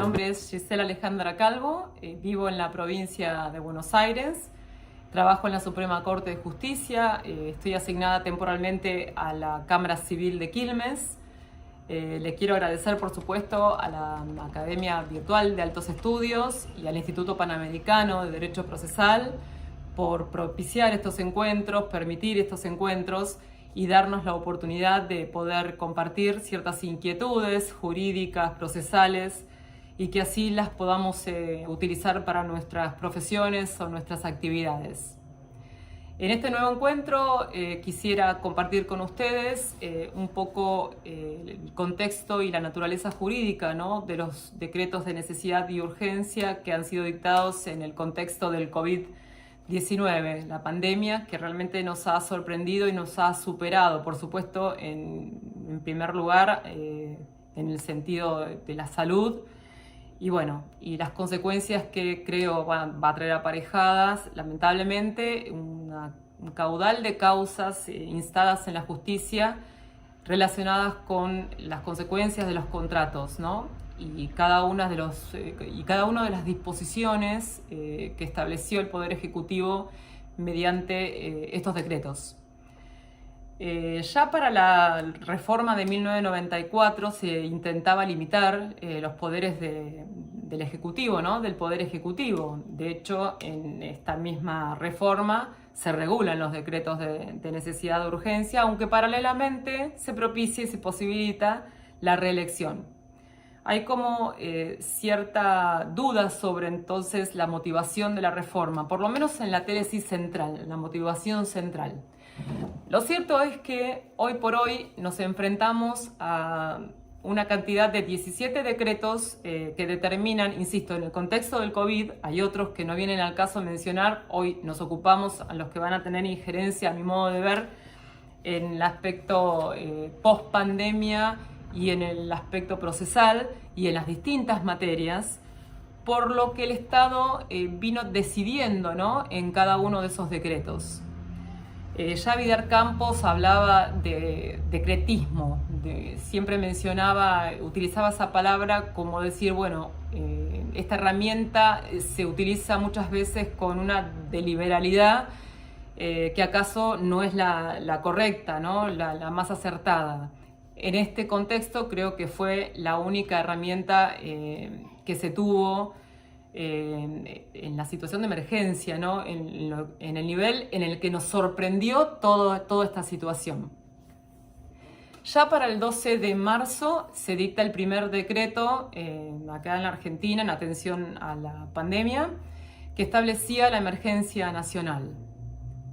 nombre es Gisela Alejandra Calvo, vivo en la provincia de Buenos Aires, trabajo en la Suprema Corte de Justicia, estoy asignada temporalmente a la Cámara Civil de Quilmes. Le quiero agradecer, por supuesto, a la Academia Virtual de Altos Estudios y al Instituto Panamericano de Derecho Procesal por propiciar estos encuentros, permitir estos encuentros y darnos la oportunidad de poder compartir ciertas inquietudes jurídicas, procesales, y que así las podamos utilizar para nuestras profesiones o nuestras actividades. En este nuevo encuentro quisiera compartir con ustedes un poco el contexto y la naturaleza jurídica, ¿no?, de los decretos de necesidad y urgencia que han sido dictados en el contexto del COVID-19, la pandemia que realmente nos ha sorprendido y nos ha superado, por supuesto, en primer lugar, en el sentido de la salud, y bueno, y las consecuencias que creo va a traer aparejadas, lamentablemente, un caudal de causas instadas en la justicia relacionadas con las consecuencias de los contratos, ¿no? Y cada una de las disposiciones que estableció el Poder Ejecutivo mediante estos decretos. Ya para la reforma de 1994 se intentaba limitar los poderes del Ejecutivo, ¿no?, del Poder Ejecutivo. De hecho, en esta misma reforma se regulan los decretos de necesidad de urgencia, aunque paralelamente se propicia y se posibilita la reelección. Hay como cierta duda sobre entonces la motivación de la reforma, por lo menos en la tesis central, la motivación central. Lo cierto es que hoy por hoy nos enfrentamos a una cantidad de 17 decretos que determinan, insisto, en el contexto del COVID, hay otros que no vienen al caso mencionar, hoy nos ocupamos a los que van a tener injerencia, a mi modo de ver, en el aspecto post-pandemia y en el aspecto procesal y en las distintas materias, por lo que el Estado vino decidiendo, ¿no?, en cada uno de esos decretos. Ya Vidar Campos hablaba de decretismo, siempre utilizaba esa palabra como decir, bueno, esta herramienta se utiliza muchas veces con una deliberalidad que acaso no es la correcta, ¿no?, la más acertada. En este contexto creo que fue la única herramienta que se tuvo en la situación de emergencia, ¿no?, en el nivel en el que nos sorprendió toda esta situación. Ya para el 12 de marzo se dicta el primer decreto acá en la Argentina en atención a la pandemia que establecía la emergencia nacional.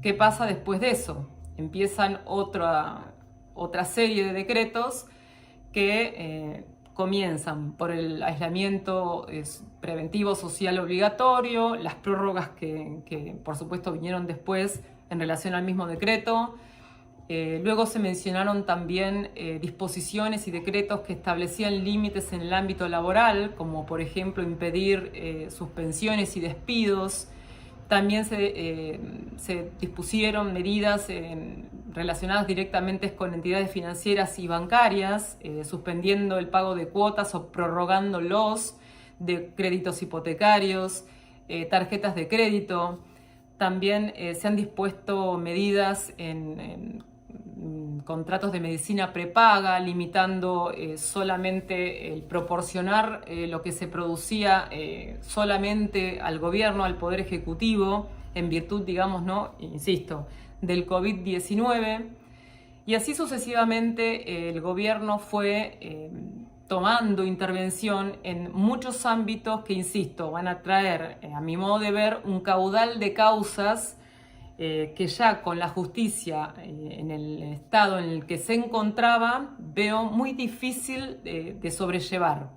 ¿Qué pasa después de eso? Empiezan otra serie de decretos que comienzan por el aislamiento preventivo social obligatorio, las prórrogas que por supuesto vinieron después en relación al mismo decreto. Luego se mencionaron también disposiciones y decretos que establecían límites en el ámbito laboral, como por ejemplo impedir suspensiones y despidos. También se dispusieron medidas relacionadas directamente con entidades financieras y bancarias, suspendiendo el pago de cuotas o prorrogándolos, de créditos hipotecarios, tarjetas de crédito. También se han dispuesto medidas en contratos de medicina prepaga, limitando solamente el proporcionar lo que se producía solamente al gobierno, al Poder Ejecutivo, en virtud, digamos, ¿no?, insisto, del COVID-19. Y así sucesivamente el gobierno fue tomando intervención en muchos ámbitos que, insisto, van a traer, a mi modo de ver, un caudal de causas que ya con la justicia en el estado en el que se encontraba veo muy difícil de sobrellevar.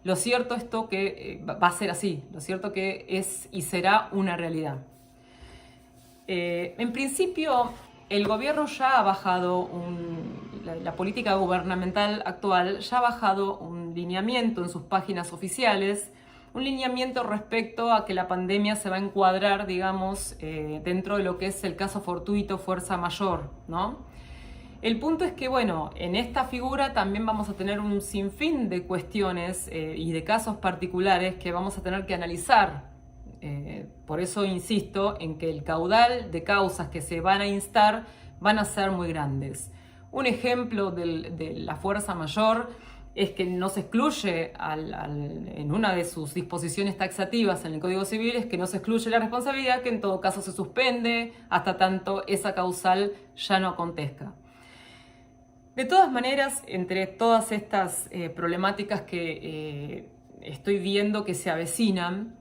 Lo cierto es que va a ser así, lo cierto que es y será una realidad. En principio, el gobierno ya ha bajado, la política gubernamental actual ya ha bajado un lineamiento en sus páginas oficiales, un lineamiento respecto a que la pandemia se va a encuadrar, digamos, dentro de lo que es el caso fortuito fuerza mayor, ¿no? El punto es que, bueno, en esta figura también vamos a tener un sinfín de cuestiones y de casos particulares que vamos a tener que analizar. Por eso insisto en que el caudal de causas que se van a instar van a ser muy grandes. Un ejemplo de la fuerza mayor es que no se excluye en una de sus disposiciones taxativas en el Código Civil, es que no se excluye la responsabilidad, que en todo caso se suspende hasta tanto esa causal ya no acontezca. De todas maneras, entre todas estas problemáticas que estoy viendo que se avecinan,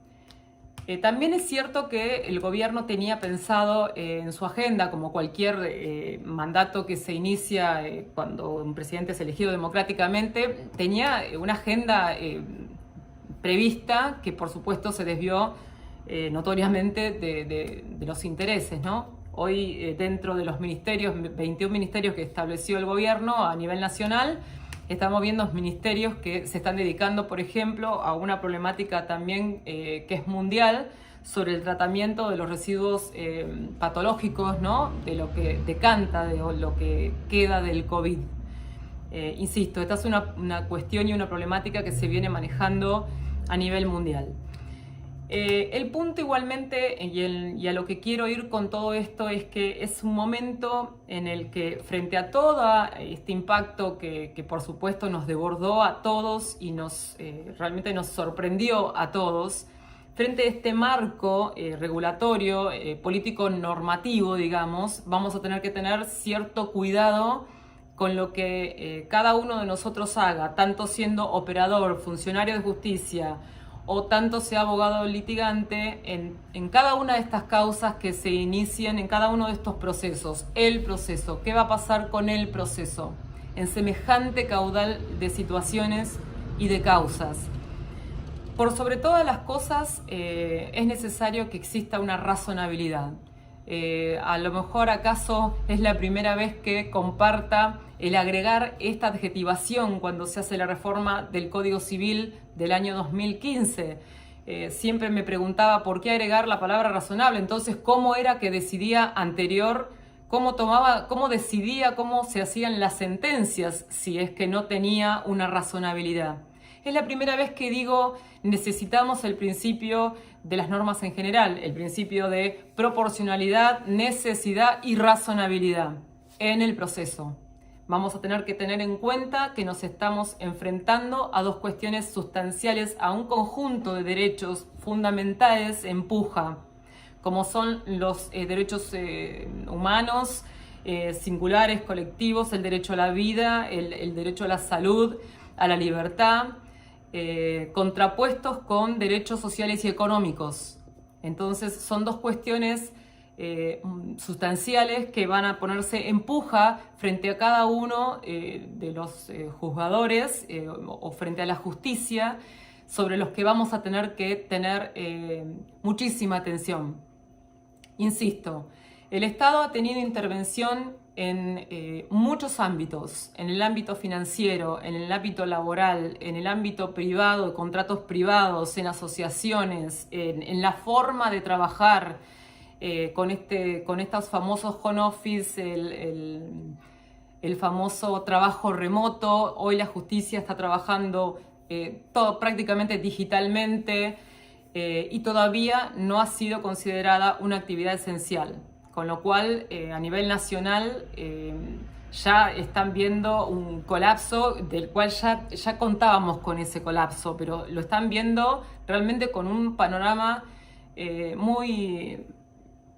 también es cierto que el gobierno tenía pensado en su agenda, como cualquier mandato que se inicia cuando un presidente es elegido democráticamente, tenía una agenda prevista que por supuesto se desvió notoriamente de los intereses, ¿no? Hoy dentro de los ministerios, 21 ministerios que estableció el gobierno a nivel nacional, estamos viendo ministerios que se están dedicando, por ejemplo, a una problemática también que es mundial sobre el tratamiento de los residuos patológicos, ¿no? De lo que decanta, de lo que queda del COVID. Insisto, esta es una cuestión y una problemática que se viene manejando a nivel mundial. El punto igualmente, y a lo que quiero ir con todo esto, es que es un momento en el que frente a todo este impacto que por supuesto nos desbordó a todos y realmente nos sorprendió a todos, frente a este marco regulatorio, político normativo, digamos, vamos a tener que tener cierto cuidado con lo que cada uno de nosotros haga, tanto siendo operador, funcionario de justicia, o tanto sea abogado litigante, en cada una de estas causas que se inicien, en cada uno de estos procesos. El proceso, ¿qué va a pasar con el proceso? En semejante caudal de situaciones y de causas. Por sobre todas las cosas, es necesario que exista una razonabilidad. A lo mejor acaso es la primera vez que comparta el agregar esta adjetivación cuando se hace la reforma del Código Civil del año 2015. Siempre me preguntaba por qué agregar la palabra razonable. Entonces, ¿cómo era que decidía anterior? ¿Cómo decidía cómo se hacían las sentencias si es que no tenía una razonabilidad? Es la primera vez que digo, necesitamos el principio de las normas en general, el principio de proporcionalidad, necesidad y razonabilidad en el proceso. Vamos a tener que tener en cuenta que nos estamos enfrentando a dos cuestiones sustanciales, a un conjunto de derechos fundamentales en puja, como son los derechos humanos, singulares, colectivos, el derecho a la vida, el derecho a la salud, a la libertad, contrapuestos con derechos sociales y económicos. Entonces son dos cuestiones sustanciales que van a ponerse en puja frente a cada uno de los juzgadores o frente a la justicia, sobre los que vamos a tener que tener muchísima atención. Insisto, el Estado ha tenido intervención en muchos ámbitos, en el ámbito financiero, en el ámbito laboral, en el ámbito privado, de contratos privados, en asociaciones, en la forma de trabajar con estos famosos home office, el famoso trabajo remoto. Hoy la justicia está trabajando todo prácticamente digitalmente y todavía no ha sido considerada una actividad esencial. Con lo cual, a nivel nacional, ya están viendo un colapso del cual ya contábamos con ese colapso, pero lo están viendo realmente con un panorama muy,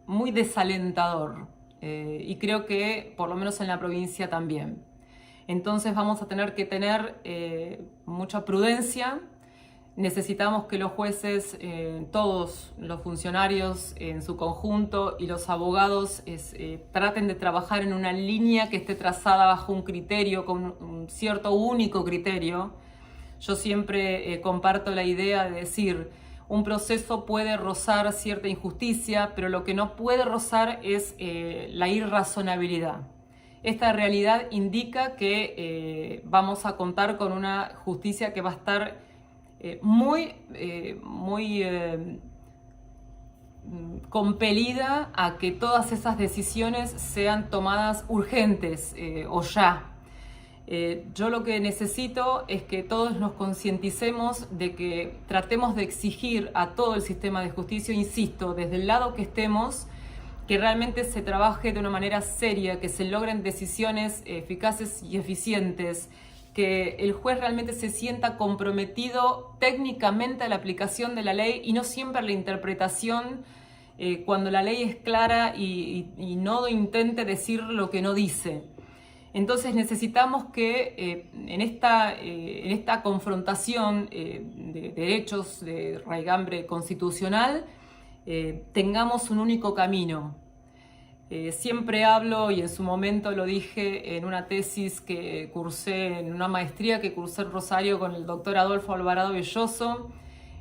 muy desalentador. Y creo que, por lo menos en la provincia, también. Entonces vamos a tener que tener mucha prudencia. Necesitamos que los jueces, todos los funcionarios en su conjunto y los abogados traten de trabajar en una línea que esté trazada bajo un criterio, con un cierto único criterio. Yo siempre comparto la idea de decir, un proceso puede rozar cierta injusticia, pero lo que no puede rozar es la irrazonabilidad. Esta realidad indica que vamos a contar con una justicia que va a estar muy compelida a que todas esas decisiones sean tomadas urgentes o ya. Yo lo que necesito es que todos nos concienticemos de que tratemos de exigir a todo el sistema de justicia, insisto, desde el lado que estemos, que realmente se trabaje de una manera seria, que se logren decisiones eficaces y eficientes, que el juez realmente se sienta comprometido técnicamente a la aplicación de la ley y no siempre a la interpretación cuando la ley es clara y no intente decir lo que no dice. Entonces necesitamos que en esta confrontación de derechos de raigambre constitucional tengamos un único camino. Siempre hablo, y en su momento lo dije en una tesis que cursé, en una maestría que cursé en Rosario con el doctor Adolfo Alvarado Belloso.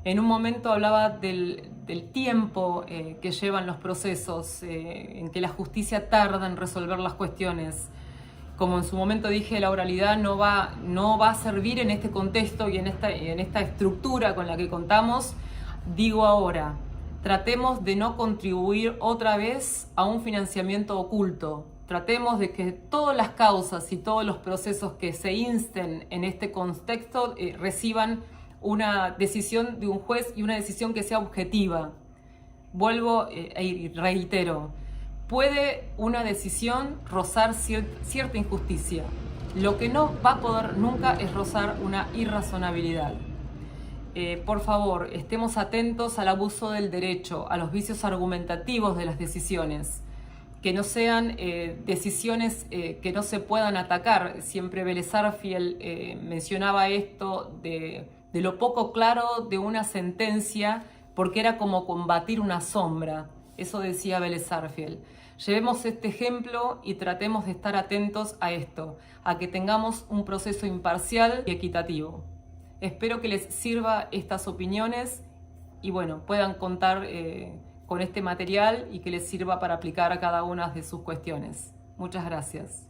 En un momento hablaba del tiempo que llevan los procesos, en que la justicia tarda en resolver las cuestiones. Como en su momento dije, la oralidad no va a servir en este contexto y en esta estructura con la que contamos. Digo ahora, tratemos de no contribuir otra vez a un financiamiento oculto. Tratemos de que todas las causas y todos los procesos que se insten en este contexto reciban una decisión de un juez y una decisión que sea objetiva. Vuelvo y reitero. Puede una decisión rozar cierta injusticia. Lo que no va a poder nunca es rozar una irrazonabilidad. Por favor, estemos atentos al abuso del derecho, a los vicios argumentativos de las decisiones, que no sean decisiones que no se puedan atacar. Siempre Vélez Sarsfield mencionaba esto de lo poco claro de una sentencia, porque era como combatir una sombra. Eso decía Vélez Sarsfield. Llevemos este ejemplo y tratemos de estar atentos a esto, a que tengamos un proceso imparcial y equitativo. Espero que les sirva estas opiniones y bueno, puedan contar con este material y que les sirva para aplicar a cada una de sus cuestiones. Muchas gracias.